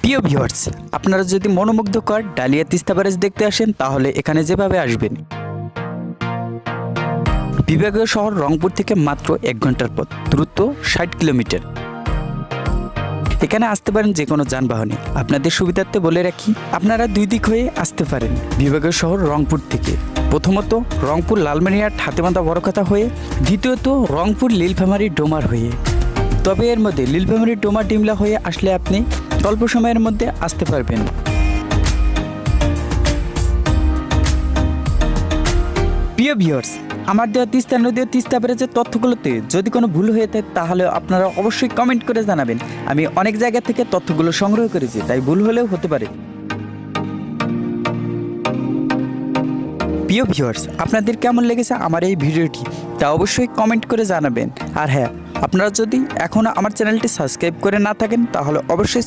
প্রিয় ভিউয়ার্স, আপনারা যদি মনোমুগ্ধকর ডালিয়া তিস্তা ব্যারেজ দেখতে আসেন তাহলে এখানে যেভাবে আসবেন। বিভাগীয় শহর রংপুর থেকে মাত্র 1 ঘন্টার পথ, দূরত্ব 60 কিলোমিটার। এখানে আসতে পারেন যে কোনো যানবাহনে। আপনাদের সুবিধার্থে বলে রাখি, আপনারা 2 দিক হয়ে আসতে পারেন বিভাগীয় শহর রংপুর থেকে। প্রথমত রংপুর লালমানিয়ার হাতেবান্ধা বড়খাতা হয়ে, দ্বিতীয়ত রংপুর নীলফামারী ডোমার হয়ে। তবে এর মধ্যে নীলফামারী ডোমার ডিমলা হয়ে আসলে আপনি অল্প সময়ের মধ্যে আসতে পারবেন। প্রিয় ভিউয়ার্স, আমার দেওয়া তিস্তা নদী ও তিস্তা ব্যারেজের তথ্যগুলোতে যদি কোনো ভুল হয়ে থাকে তাহলে আপনারা অবশ্যই কমেন্ট করে জানাবেন। আমি অনেক জায়গা থেকে তথ্যগুলো সংগ্রহ করেছি, তাই ভুল হলেও হতে পারে। প্রিয় ভিউয়ার্স, আপনাদের কেমন লেগেছে আমার এই ভিডিওটি তা অবশ্যই কমেন্ট করে জানাবেন। আর হ্যাঁ, আপনারা যদি এখনও আমার চ্যানেলটি সাবস্ক্রাইব করে না থাকেন তাহলে অবশ্যই